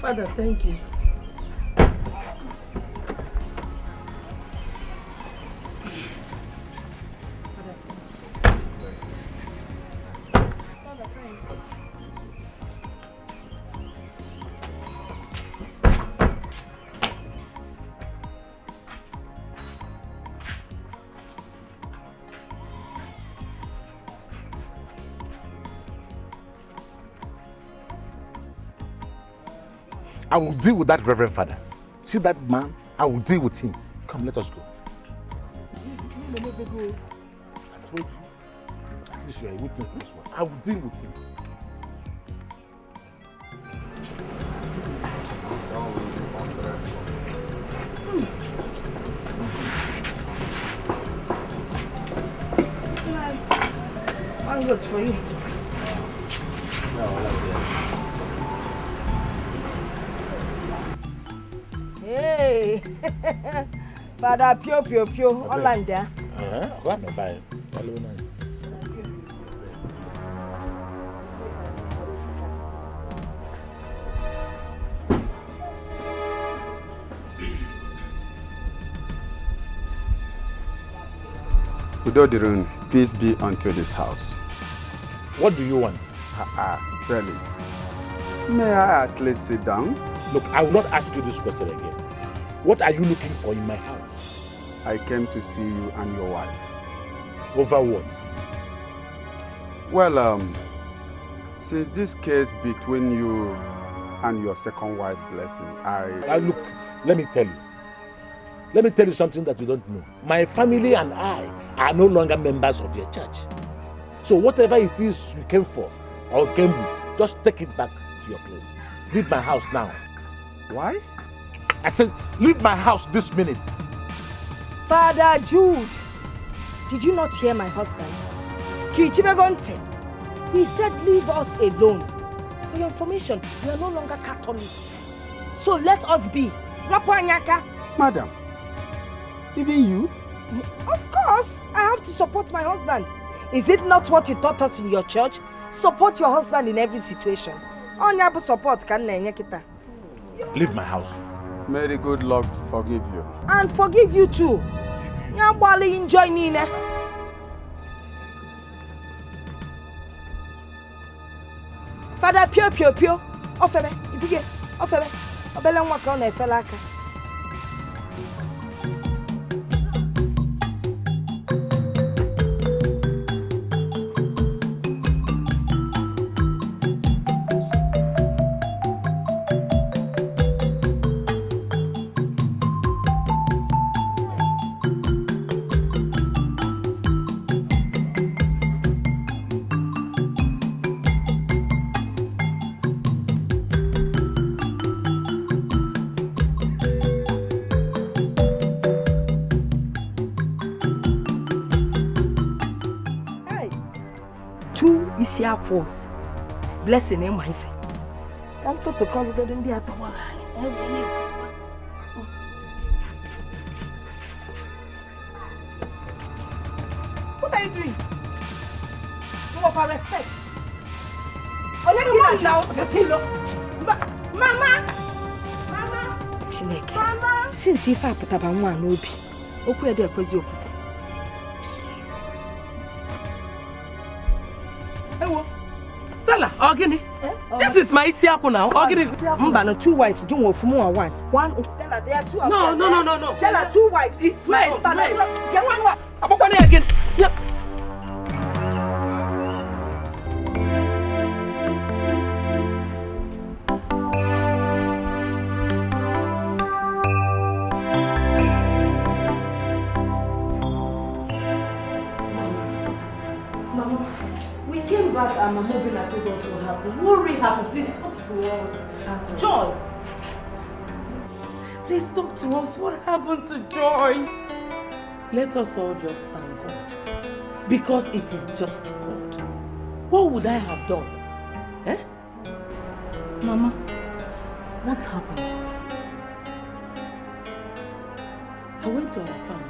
Father, thank you. I will deal with that Reverend Father. See that man? I will deal with him. Come, let us go. I told you. At least you are a witness to this one. I will deal with him. One goes for you. Hey, Father, pure, online there. What no buy? Udodirun, peace be unto this house. What do you want? Felix, may I at least sit down? Look, I will not ask you this question again. What are you looking for in my house? I came to see you and your wife. Over what? Well, Since this case between you and your second wife, Blessing, Look, let me tell you. Let me tell you something that you don't know. My family and I are no longer members of your church. So whatever it is you came for or came with, just take it back to your place. Leave my house now. Why? I said, leave my house this minute. Father Jude, did you not hear my husband? He said, leave us alone. For your information, we are no longer Catholics. So let us be. Madam, even you? Of course, I have to support my husband. Is it not what you taught us in your church? Support your husband in every situation. Leave my house. May the good Lord forgive you. And forgive you too. Enjoy Nina. Father, pure. Offer if you get offer. Obele nwaka na efela aka. Apples. Blessing in my face. I'm to call you in the other one. What are you doing? You want respect? Oh, you now. Mama! Chineke. Mama! Since if I put up a one, no be. Oku ede kwezi oku. Stella, Ogini. This is my Isiaku now. Ogini is Mbano, 2 wives. Give one for more one. One is Stella. There are 2 of them. No. Stella, 2 wives. Wait. Get one. I'm going again. Yep. And Mama Obinna told us what happened. What really happened? Please talk to us. Joy! Please talk to us. What happened to Joy? Let us all just thank God. Because it is just God. What would I have done? Eh? Mama, what happened? I went to our farm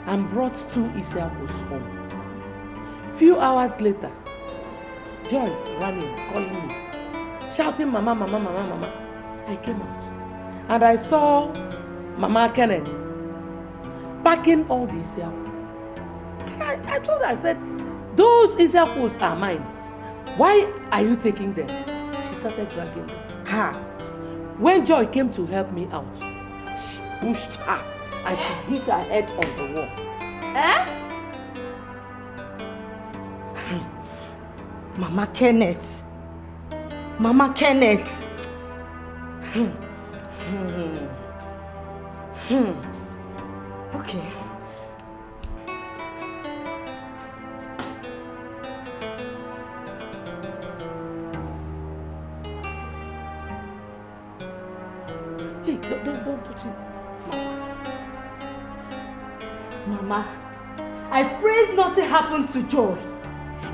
and brought 2 Isiakos home. Few hours later, Joy ran in, calling me, shouting, Mama, Mama, Mama, Mama. I came out and I saw Mama Kenneth packing all the Isiakos. And I told her, I said, those Isiakos are mine. Why are you taking them? She started dragging them. When Joy came to help me out, she pushed her and she hit her head on the wall. Mama Kenneth. Mama Kenneth. Okay. Hey, don't touch it. Mama, I pray nothing happened to Joy.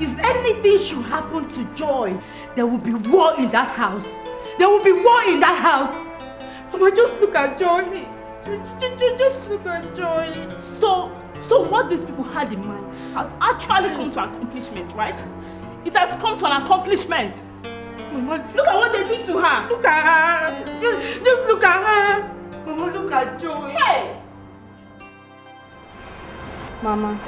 If anything should happen to Joy, there will be war in that house. There will be war in that house. Mama, just look at Joy. Just look at Joy. So what these people had in mind has actually come to accomplishment, right? It has come to an accomplishment. Mama, look at what they did to her. Look at her. Just look at her. Mama, look at Joy. Hey! Mama,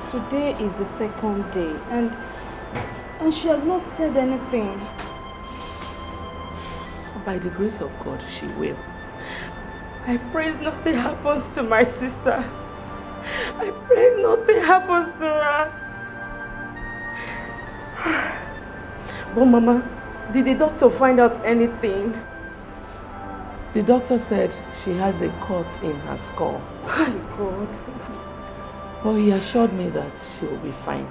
today is the 2nd day and she has not said anything. By the grace of God, she will. I pray nothing happens to my sister. I pray nothing happens to her. But Mama, did the doctor find out anything? The doctor said she has a cut in her skull. My God. But he assured me that she will be fine.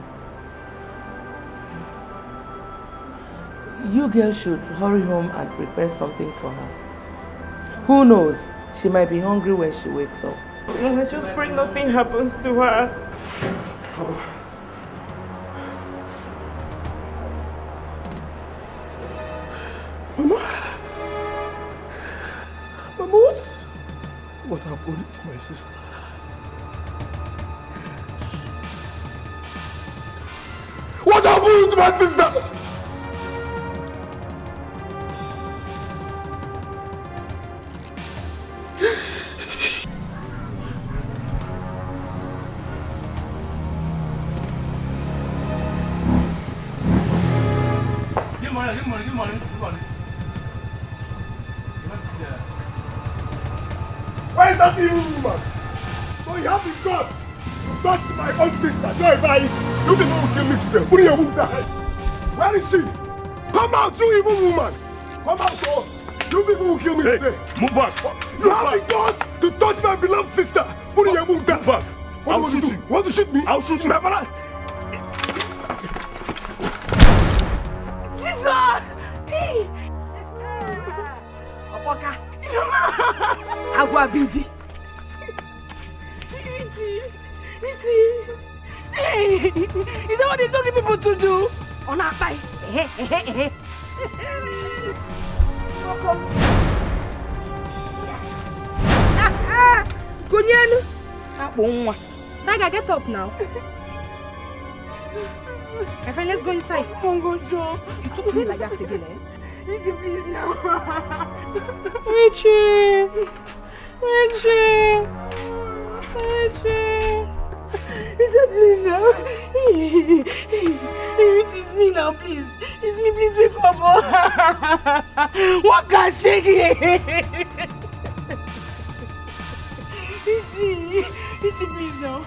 You girls should hurry home and prepare something for her. Who knows? She might be hungry when she wakes up. I just pray nothing happens to her. Mama, what happened to my sister? What happened to my sister? Good morning. Where is that evil woman? So you have the guts to touch my own sister, Joy Bye. You people will kill me today. Put your woman down. Where is she? Come out, you evil woman. Come out, oh. You people will kill me today. Move back. You have the guts to touch my beloved sister. Put your woman down. Move back. What do you want to do? You want to shoot me? I'll shoot you. Never. Jesus! Hey! Opoka! Agua Bidi! Iti! Hey! Is that what they told the people to do? On our bike! Welcome! Kunyenu! Raga, get up now! My friend, let's go inside. Come on, Joe. If you talk to me like that again, Richie, please now. Richie! Richie, please now. Richie, it's me now, please. It's me, please wake up. What can shake it? Richie, please now.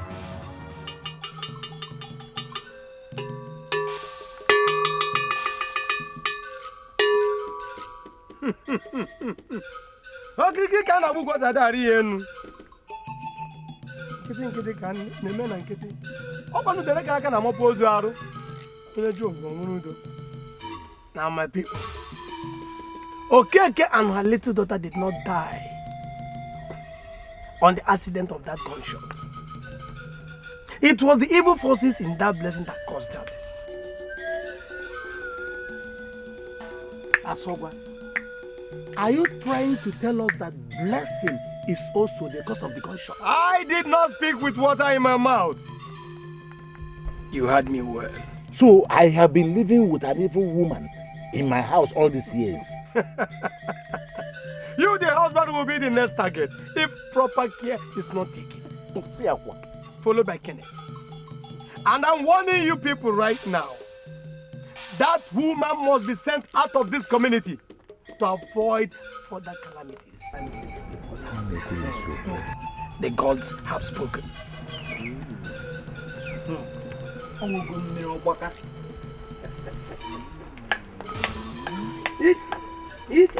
Okiriki ka na bukwa zadari enu. Nkịtị ka na-eme na nkịtị. Ọ kwanu dere ka aka na mọpụ ozu arụ. Onye ji ogbugbo nwere udo. Now my people. Okeke and her little daughter did not die on the accident of that gunshot. It was the evil forces in that blessing that caused that. Asogwa, are you trying to tell us that blessing is also the cause of the gunshot? I did not speak with water in my mouth. You heard me well. So I have been living with an evil woman in my house all these years. You, the husband, will be the next target if proper care is not taken. Followed by Kenneth. And I'm warning you people right now. That woman must be sent out of this community to avoid further calamities. The gods have spoken. Eat.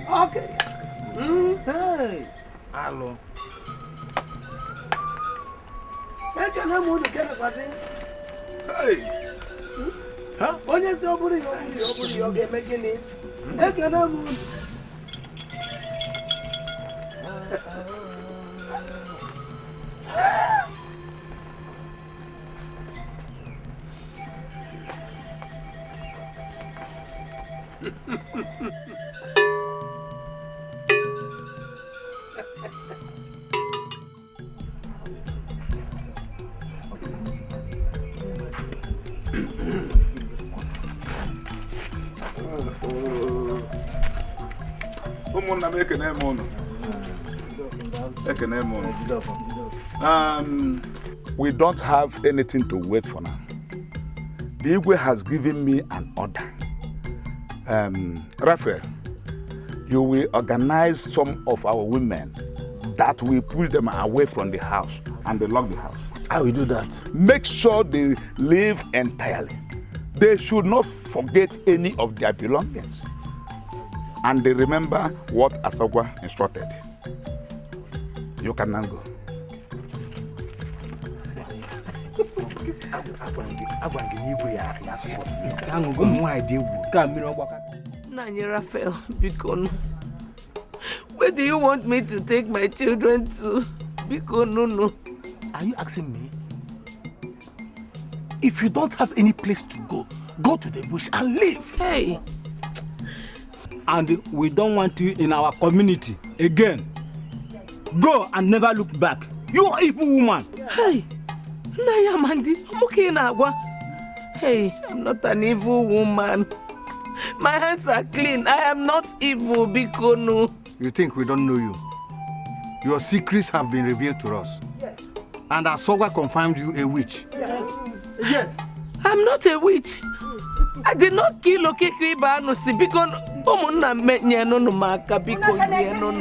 Okay. Hey. Hello. Hey. Huh? When you say opening, you get making this. We don't have anything to wait for now. The Igwe has given me an order. Raphael, you will organize some of our women that will pull them away from the house and they lock the house. I will do that. Make sure they leave entirely. they should not forget any of their belongings. And they remember what Asagwa instructed. You can now go. Raphael, Bikono. Where do you want me to take my children to? Bikono. Are you asking me? If you don't have any place to go, go to the bush and live. Hey. And we don't want you in our community again. Go and never look back. You evil woman. Hey. Naya Mandi, I'm okay now. Hey, I'm not an evil woman. My hands are clean. I am not evil, Bikono. You think we don't know you? Your secrets have been revealed to us. Yes. And Asogwa confirmed you a witch. Yes. Yes. I'm not a witch. I did not kill Okeke Ibanusi because Omuna menye no maka because no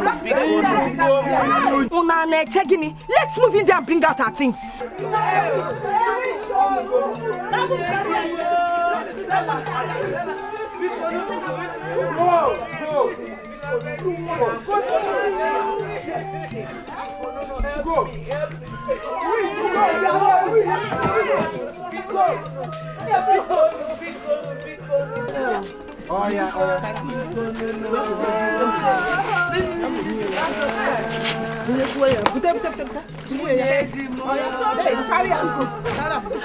Let's move in there and bring out our things. Oh yeah.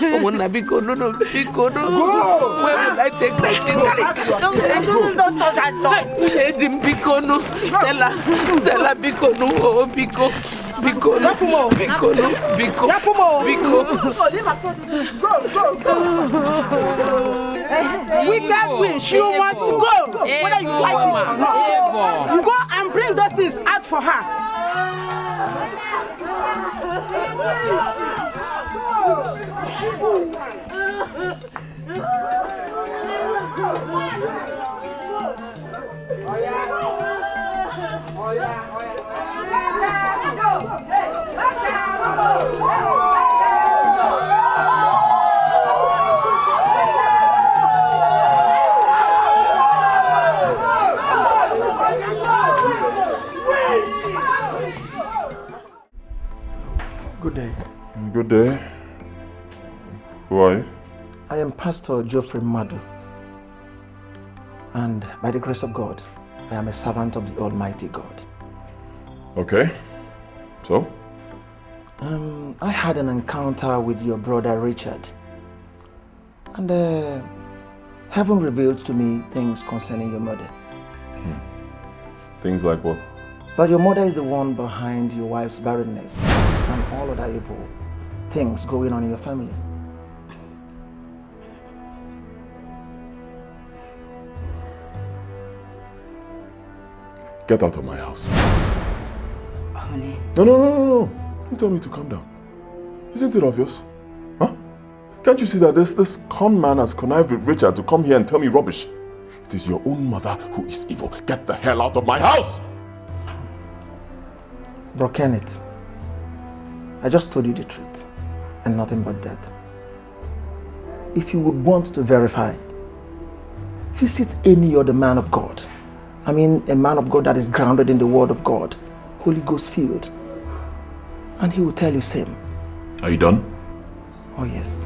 Omuna Bikono, where will I take my children? Don't touch that dog. Edim Bikono, Stella Bikono, oh Biko. Bikono. With that wish, you must go. Whether you like it or not. You go and bring those things out for her. Good day. Good day. Who are you? I am Pastor Geoffrey Madu. And by the grace of God, I am a servant of the Almighty God. Okay. So? I had an encounter with your brother Richard. And heaven revealed to me things concerning your mother. Things like what? That your mother is the one behind your wife's barrenness and all other evil things going on in your family. Get out of my house. Honey. No. Don't tell me to calm down. Isn't it obvious? Huh? Can't you see that this con man has connived with Richard to come here and tell me rubbish? It is your own mother who is evil. Get the hell out of my house! Bro Kenneth, I just told you the truth and nothing but that. If you would want to verify, visit any other man of God. I mean, a man of God that is grounded in the word of God, Holy Ghost filled, and he will tell you same. Are you done? Oh yes.